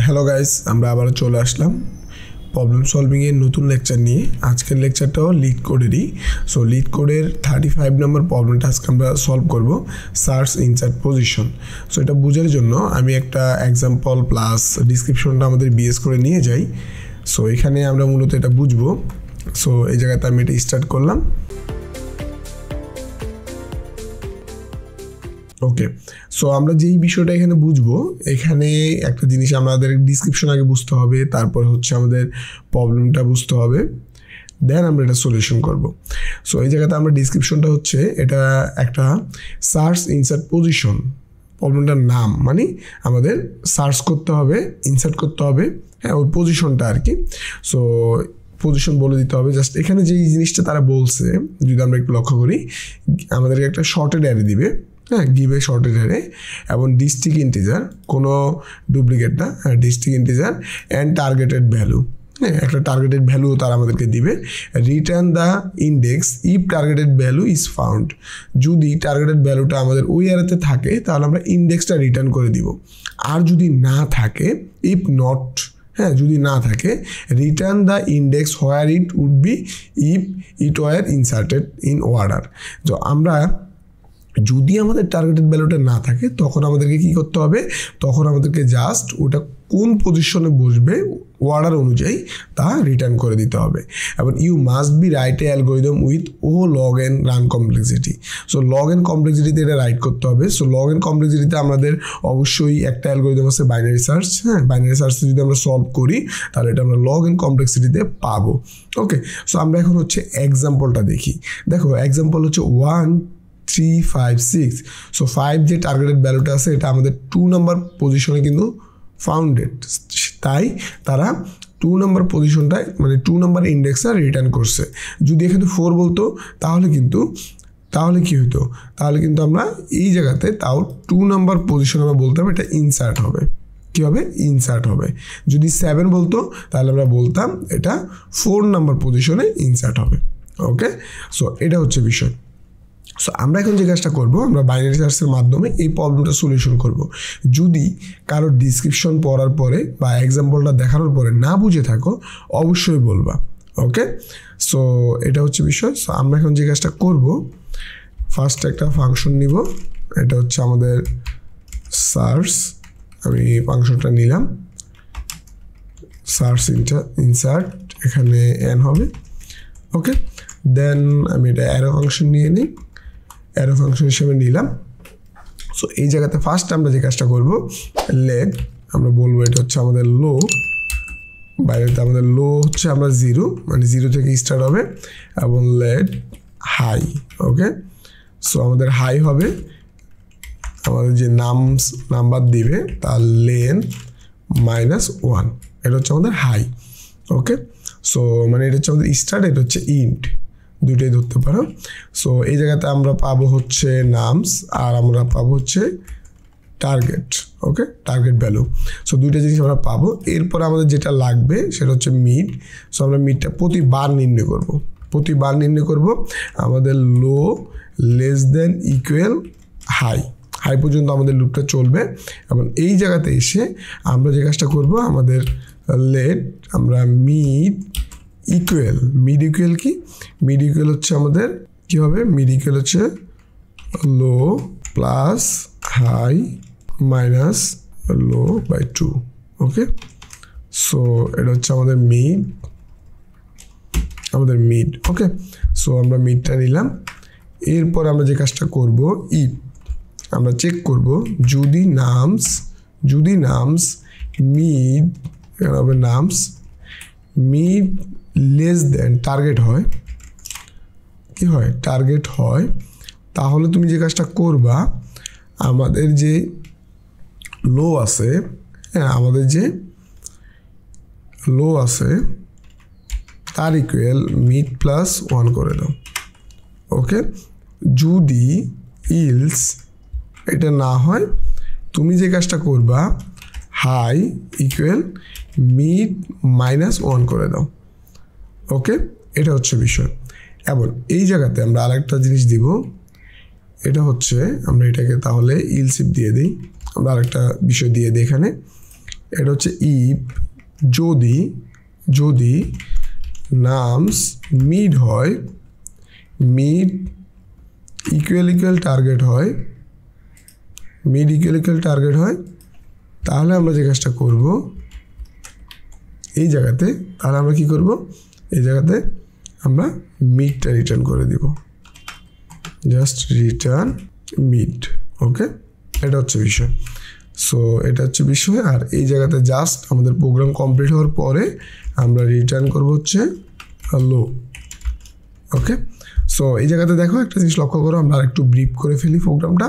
Hello guys, আমরা আবার চলে আসলাম প্রবলেম সলভিং এর নতুন লেকচার নিয়ে। আজকের লেকচারটাও লিড কোডেরই। সো লিড কোডের 35 নম্বর প্রবলেমটা আজকে আমরা সলভ করব, সার্চ ইনসার্ট পজিশন। সো এটা বোঝার জন্য আমি একটা এক্সাম্পল প্লাস ডিসক্রিপশনটা আমাদের বিএস করে নিয়ে যাই। সো এখানে আমরা মূলত এটা বুঝবো। সো এই জায়গাতে আমি এটা স্টার্ট করলাম। ওকে, সো আমরা যেই বিষয়টা এখানে বুঝবো, এখানে একটা জিনিস আমাদের ডিসক্রিপশন আগে বুঝতে হবে, তারপর হচ্ছে আমাদের প্রবলেমটা বুঝতে হবে, দেন আমরা এটা সলিউশন করব। সো এই জায়গাতে আমরা ডিসক্রিপশনটা হচ্ছে এটা একটা সার্চ ইনসার্ট পজিশন, প্রবলেমটার নাম, মানে আমাদের সার্চ করতে হবে, ইনসার্ট করতে হবে, হ্যাঁ ওই পজিশনটা আর কি। সো পজিশন বলে দিতে হবে। জাস্ট এখানে যেই জিনিসটা তারা বলছে, যদি আমরা একটু লক্ষ্য করি, আমাদেরকে একটা শর্টেড অ্যারে দিবে, হ্যাঁ গিভে শর্টেড অ্যারে, এবং ডিস্ট্রিক্ট ইন্টিজার, কোনো ডুপ্লিকেট না, হ্যাঁ district integer and targeted value, হ্যাঁ একটা টার্গেটেড ভ্যালু তারা আমাদেরকে দিবে। Return the index if targeted value is found. যদি টার্গেটেড ভ্যালুটা আমাদের ওই অ্যারেতে থাকে তাহলে আমরা ইন্ডেক্সটা রিটার্ন করে দিব, আর যদি না থাকে, ইফ নট, হ্যাঁ যদি না থাকে, return the index where it would be if it were inserted in order. তো আমরা যদি আমাদের টার্গেটেড ভ্যালুটা না থাকে তখন আমাদেরকে কি করতে হবে, তখন আমাদেরকে জাস্ট ওটা কোন পজিশনে বসবে অর্ডার অনুযায়ী তা রিটার্ন করে দিতে হবে। এবং you must be write a algorithm with log n run complexity. So log n কমপ্লেক্সিটিতে এটা রাইট করতে হবে। সো লগ এন কমপ্লেক্সিটিতে আমাদের অবশ্যই একটা অ্যালগরিদম আছে বাইনারি সার্চ, হ্যাঁ বাইনারি সার্চে যদি আমরা সলভ করি তাহলে এটা আমরা লগ এন কমপ্লেক্সিটিতে পাবো। ওকে, সো আমরা এখন হচ্ছে এক্সাম্পলটা দেখি। দেখো এক্সাম্পল হচ্ছে 1 3 5 6। সো 5 যে টার্গেটেড ভ্যালুটা আছে এটা আমাদের 2 নম্বর পজিশনে কিন্তু ফাউন্ডেড, তাই তারা 2 নম্বর পজিশনটায় মানে 2 নম্বর ইন্ডেক্সটা রিটার্ন করছে। যদি এখানে 4 বলতো তাহলে কি হতো, তাহলে কিন্তু আমরা এই জায়গাতে তাও 2 নম্বর পজিশনে আমরা বলতাম এটা ইনসার্ট হবে। কী হবে? ইনসার্ট হবে। যদি 7 বলতো তাহলে আমরা বলতাম এটা 4 নম্বর পজিশনে ইনসার্ট হবে। ওকে, সো এটা হচ্ছে বিষয়। সো আমরা এখন যে কাজটা করবো, আমরা বাইনারি সার্চের মাধ্যমে এই প্রবলেমটা সলিউশন করব। যদি কারো ডিসক্রিপশন পড়ার পরে বা এক্সাম্পলটা দেখানোর পরে না বুঝে থাকো অবশ্যই বলবা। ওকে, সো এটা হচ্ছে বিষয়। সো আমরা এখন যে কাজটা করব, ফার্স্ট একটা ফাংশন নিব, এটা হচ্ছে আমাদের সার্চ। আমি ফাংশনটা নিলাম, সার্চ ইনসার্ট, এখানে এন হবে। ওকে, দেন আমি এটা অ্যারো ফাংশন নিয়ে নিই, অ্যারো ফাংশন হিসেবে নিলাম। সো এই জায়গাতে ফার্স্ট আমরা যে কাজটা করব, লেট আমরা বলবো এটা হচ্ছে আমাদের লো, বাইরেতে আমাদের লো হচ্ছে আমরা 0, মানে 0 থেকে স্টার্ট হবে, এবং লেট হাই। ওকে, সো আমাদের হাই হবে, আমাদের যে নাম্বার দিবে তার লেন -1, এটা হচ্ছে আমাদের হাই। ওকে, সো মানে এটা হচ্ছে আমাদের স্টার্ট, এটা হচ্ছে ইন্ট, দুইটাই ধরতে পারো। সো এই জায়গাতে আমরা পাবো হচ্ছে নামস, আর আমরা পাবো হচ্ছে টার্গেট। ওকে, টার্গেট ভ্যালু। সো দুইটা জিনিস আমরা পাবো। এরপর আমাদের যেটা লাগবে সেটা হচ্ছে মিড। সো আমরা মিডটা প্রতিবার নির্ণয় করব, আমাদের লো লেস দেন ইকুয়াল হাই পর্যন্ত আমাদের লুপটা চলবে। এবং এই জায়গাতে এসে আমরা যে কাজটা করব, আমাদের লেট আমরা মিড ইকুয়াল কি, মিড ইকুয়াল হচ্ছে আমাদের কি হবে, মিড ইকুয়াল হচ্ছে low plus high minus low by 2। Okay, so এটা হচ্ছে আমাদের মিড। ওকে, সো আমরা মিডটা নিলাম। এরপর আমরা যে কাজটা করব, ইফ আমরা চেক করব যদি নামস মিড, এখানে হবে nums mid less than target হয়, কি হয়, টার্গেট হয়, তাহলে তুমি যে কাজটা করবা, আমাদের যে লো আছে, হ্যাঁ আমাদের যে লো আছে তার ইকুয়াল মিড +1 করে দাও। ওকে, যদি ইলস এটা না হয়, তুমি যে কাজটা করবা হাই ইকুয়াল মিড -1 করে দাও। ওকে, এটা হচ্ছে বিষয়। এবং এই জায়গাতে আমরা আরেকটা জিনিস দিব, এটা হচ্ছে আমরা এটাকে তাহলে ইলস ইফ দিয়ে দিই, আমরা আরেকটা বিষয় দিয়ে দিই এখানে, এটা হচ্ছে ইফ যদি যদি নামস মিড হয়, মিড ইকুয়াল টার্গেট হয়, মিড ইকুয়াল টার্গেট হয়, তাহলে আমরা যে কাজটা করব এই জায়গাতে, তাহলে আমরা কি করব, এই জায়গাতে আমরা মিডটা রিটার্ন করে দিব, জাস্ট রিটার্ন মিড। ওকে, এটা হচ্ছে বিষয়। সো এটা হচ্ছে বিষয়। আর এই জায়গাতে জাস্ট আমাদের প্রোগ্রাম কমপ্লিট হওয়ার পরে আমরা রিটার্ন করব হচ্ছে লো। ওকে, সো এই জায়গাতে দেখো একটা জিনিস লক্ষ্য করো, আমরা আরেকটু ব্রিফ করে ফেলি প্রোগ্রামটা।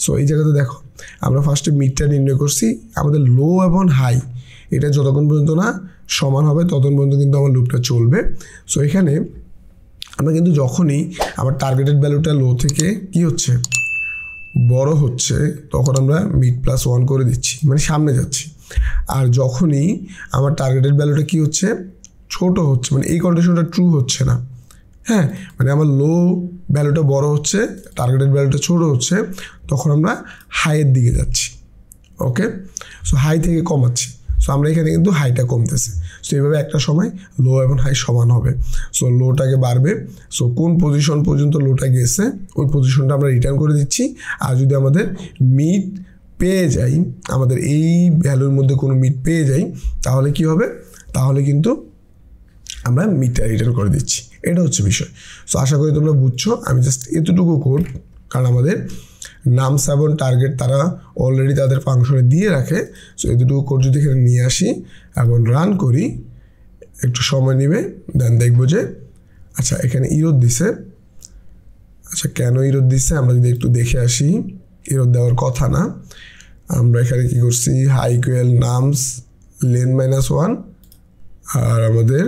সো এই জায়গাতে দেখো আমরা ফার্স্টে মিডটা নির্ণয় করছি, আমাদের লো এবং হাই এটা যতক্ষণ পর্যন্ত না সমান হবে ততক্ষণ পর্যন্ত কিন্তু আমার লুপটা চলবে। সো এখানে আমরা কিন্তু যখনই আমার টার্গেটেড ভ্যালুটা লো থেকে কি হচ্ছে বড় হচ্ছে তখন আমরা মিড প্লাস 1 করে দিচ্ছি, মানে সামনে যাচ্ছি। আর যখনই আমার টার্গেটেড ভ্যালুটা কি হচ্ছে ছোট হচ্ছে, মানে এই কন্ডিশনটা ট্রু হচ্ছে না, হ্যাঁ, মানে আমার লো ভ্যালুটা বড় হচ্ছে, টার্গেটেড ভ্যালুটা ছোট হচ্ছে, তখন আমরা হাইয়ের দিকে যাচ্ছি। ওকে, সো হাই থেকে কমাচ্ছি। সো আমরা এখানে কিন্তু হাইটা কমতেছে। সো এইভাবে একটা সময় লো এবং হাই সমান হবে। সো লোটাকে বাড়বে, সো কোন পজিশন পর্যন্ত লোটা গেছে ওই পজিশনটা আমরা রিটার্ন করে দিচ্ছি। আর যদি আমাদের মিড পেয়ে যাই, আমাদের এই ভ্যালুর মধ্যে কোনো মিড পেয়ে যাই, তাহলে কি হবে, তাহলে কিন্তু আমরা মিডটা রিটার্ন করে দিচ্ছি। এটা হচ্ছে বিষয়। সো আশা করি তোমরা বুঝছো। আমি জাস্ট এতটুকু কোড, কারণ আমাদের নামস এবং টার্গেট তারা অলরেডি তাদের ফাংশনে দিয়ে রাখে। সো এতটুকু কোড যদি এখানে নিয়ে আসি এবং রান করি, একটু সময় নেবে, দেন দেখবো যে আচ্ছা এখানে ইরোর দিছে। আচ্ছা কেন ইরোর দিছে আমরা যদি একটু দেখে আসি, ইরোর দেওয়ার কথা না। আমরা এখানে কি করছি, হাই ইকুয়াল নামস লেন -1 আর আমাদের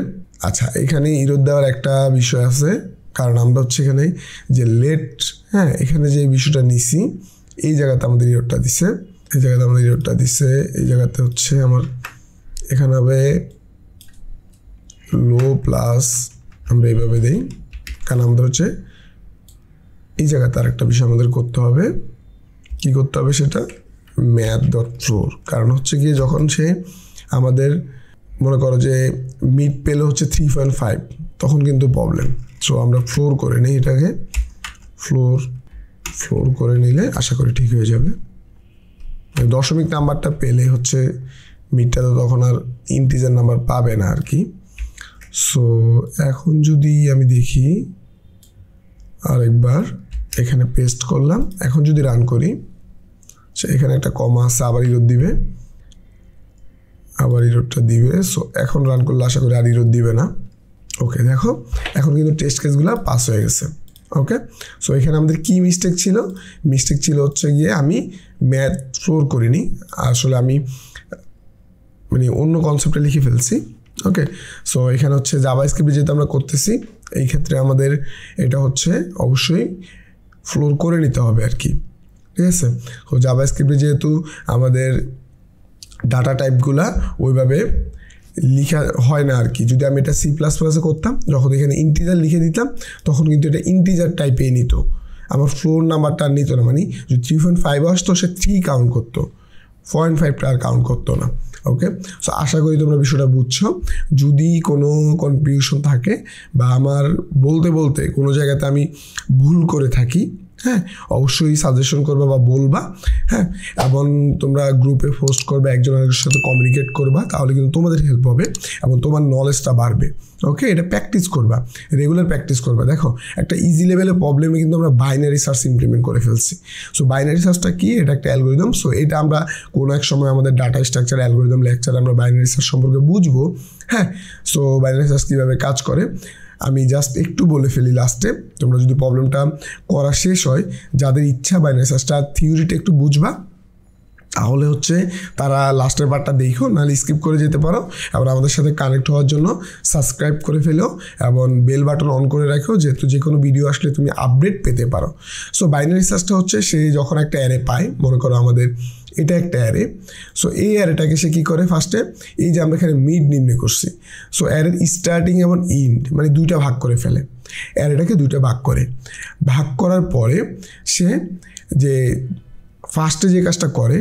আচ্ছা এখানে ইরোর দেওয়ার একটা বিষয় আছে, কারণ আমরা হচ্ছে এখানে যে লেট, হ্যাঁ এখানে যে বিষয়টা নিছি এই জায়গাতে আমাদের ইরোরটা দিছে, এই জায়গাতে আমাদের ইরোরটা দিছে, এই জায়গাতে হচ্ছে আমার এখানে হবে লো প্লাস, আমরা এইভাবে দিই, কারণ আমাদের হচ্ছে এই জায়গাতে আরেকটা বিষয় আমাদের করতে হবে। কি করতে হবে সেটা math.floor, কারণ হচ্ছে গিয়ে যখন সে আমাদের মনে করো যে মিড পেলে হচ্ছে 3.5 তখন কিন্তু প্রবলেম। সো আমরা ফ্লোর করে নিই এটাকে, ফ্লোর করে নিলে আশা করি ঠিক হয়ে যাবে। দশমিক নাম্বারটা পেলে হচ্ছে মিডটা তো তখন আর ইন্টিজার নাম্বার পাবে না আর কি। সো এখন যদি আমি দেখি আরেকবার এখানে পেস্ট করলাম, এখন যদি রান করি, এখানে একটা কমা আছে, আবার ইরোর দিবে, আবার ইরোরটা দিবে। সো এখন রান করলে আশা করি আর ইরোর দিবে না। ওকে, দেখো এখন কিন্তু টেস্ট কেসগুলো পাস হয়ে গেছে। ওকে, সো এখানে আমাদের কি মিস্টেক ছিল, মিস্টেক ছিল হচ্ছে গিয়ে আমি ম্যাথ ফ্লোর করিনি, আসলে আমি মানে অন্য কনসেপ্টে লিখে ফেলছি। ওকে, সো এখানে হচ্ছে জাভাস্ক্রিপ্ট যেহেতু আমরা করতেছি, এই ক্ষেত্রে আমাদের এটা হচ্ছে অবশ্যই ফ্লোর করে নিতে হবে আর কি, ঠিক আছে। তো জাভাস্ক্রিপ্টে যেহেতু আমাদের ডাটা টাইপগুলা ওইভাবে লিখা হয় না আর কি। যদি আমি এটা C++-এ করতাম, যখন এখানে ইন্টিজার লিখে দিতাম তখন কিন্তু এটা ইন্টিজার টাইপেই নিত, আমার ফ্লোর নাম্বারটা নিত না, মানে যদি 3.5 আসতো সে 3 কাউন্ট করতো, 0.5টা আর কাউন্ট করতো না। ওকে, সো আশা করি তোমরা বিষয়টা বুঝছো। যদি কোনো কনফিউশন থাকে বা আমার বলতে বলতে কোনো জায়গাতে আমি ভুল করে থাকি, হ্যাঁ অবশ্যই সাজেশন করবা বা বলবা, হ্যাঁ, এবং তোমরা গ্রুপে পোস্ট করবে, একজন আরেকজনের সাথে কমিউনিকেট করবা, তাহলে কিন্তু তোমাদের হেল্প হবে এবং তোমার নলেজটা বাড়বে। ওকে, এটা প্র্যাকটিস করবা, রেগুলার প্র্যাকটিস করবা। দেখো একটা ইজি লেভেলের প্রবলেমে কিন্তু আমরা বাইনারি সার্চ ইমপ্লিমেন্ট করে ফেলছি। সো বাইনারি সার্চটা কি, এটা একটা অ্যালগোরিদম। সো এটা আমরা কোনো এক সময় আমাদের ডাটা স্ট্রাকচার অ্যালগোরিদম লেকচারে আমরা বাইনারি সার্চ সম্পর্কে বুঝবো। হ্যাঁ, সো বাইনারি সার্চ কীভাবে কাজ করে আমি জাস্ট একটু বলে ফেলি লাস্টে। তোমরা যদি প্রবলেমটা করা শেষ হয়, যাদের ইচ্ছা বাইনারি সার্চটা থিওরিটা একটু বুঝবা, তাহলে হচ্ছে তারা লাস্টের পার্টটা দেখো, নাহলে স্কিপ করে যেতে পারো। এবং আমাদের সাথে কানেক্ট হওয়ার জন্য সাবস্ক্রাইব করে ফেলো এবং বেল বাটন অন করে রাখো, যেহেতু যে কোনো ভিডিও আসলে তুমি আপডেট পেতে পারো। সো বাইনারি সার্চটা হচ্ছে সে যখন একটা অ্যারে পায়, মনে করো আমাদের এটা একটা অ্যারে। সো এই অ্যারেটাকে সে কী করে, ফার্স্টে এই যে আমরা এখানে মিড নির্ণয় করছি, সো অ্যারের স্টার্টিং এবং ইন্ড মানে দুইটা ভাগ করে ফেলে, অ্যারেটাকে দুইটা ভাগ করে, ভাগ করার পরে সে যে ফার্স্টে যে কাজটা করে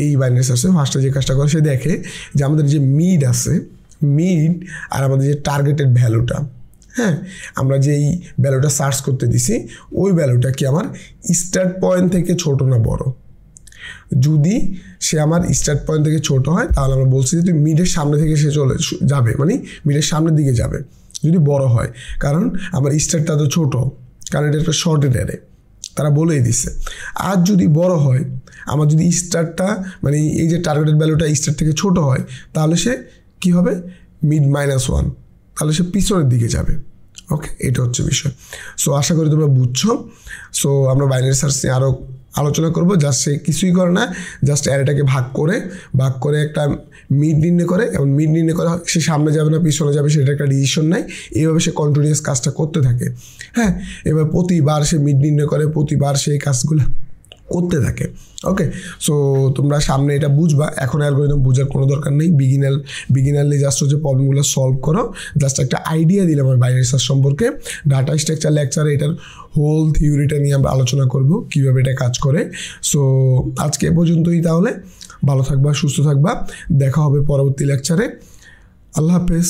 এই বাইনারি সার্চে ফার্স্টে যে কাজটা করে সে দেখে যে আমাদের যে মিড আছে, মিড আর আমাদের যে টার্গেটেড ভ্যালুটা, হ্যাঁ, আমরা যে এই ভ্যালুটা সার্চ করতে দিছি ওই ভ্যালুটা কি আমার স্টার্ট পয়েন্ট থেকে ছোট না বড়। যদি সে আমার স্টার্ট পয়েন্ট থেকে ছোট হয় তাহলে আমরা বলছি যে তুই মিডের সামনে থেকে সে চলে যাবে, মানে মিডের সামনের দিকে যাবে। যদি বড় হয়, কারণ আমার স্টার্টটা তো ছোট, কারণ এটা একটা শর্টেড অ্যারে, তারা বলেই দিছে। আর যদি বড় হয়, আমার যদি স্টার্টটা মানে এই যে টার্গেটেড ভ্যালুটা স্টার্ট থেকে ছোট হয়, তাহলে সে কি হবে, মিড -1, তাহলে সে পিছনের দিকে যাবে। ওকে, এটা হচ্ছে বিষয়। সো আশা করি তোমরা বুঝছো। সো আমরা বাইনারি সার্চ নিয়ে আরও আলোচনা করবো। জাস্ট সে কিছুই করে না, জাস্ট অ্যারেটাকে ভাগ করে একটা মিড নির্ণয় করে, এবং মিড নির্ণয় করে সে সামনে যাবে না পিছনে যাবে সেটা একটা ডিসিশন নেয়। এইভাবে সে কন্টিনিউয়াস কাজটা করতে থাকে। হ্যাঁ, এবার প্রতিবার সে মিড নির্ণয় করে, প্রতিবার সেই কাজগুলো করতে থাকে। ওকে, সো তোমরা সামনে এটা বুঝবা, এখন অ্যালগরিদম বোঝার কোনো দরকার নেই। বিগিনারলি জাস্ট হচ্ছে প্রবলেমগুলো সলভ করো। জাস্ট একটা আইডিয়া দিলাম আমার বাইনারি সার্চ সম্পর্কে। ডাটা স্ট্রাকচার লেকচারে এটার হোল থিওরিটা নিয়ে আমরা আলোচনা করব, কীভাবে এটা কাজ করে। সো আজকে এ পর্যন্তই, তাহলে ভালো থাকবা, সুস্থ থাকবা, দেখা হবে পরবর্তী লেকচারে। আল্লাহ হাফেজ।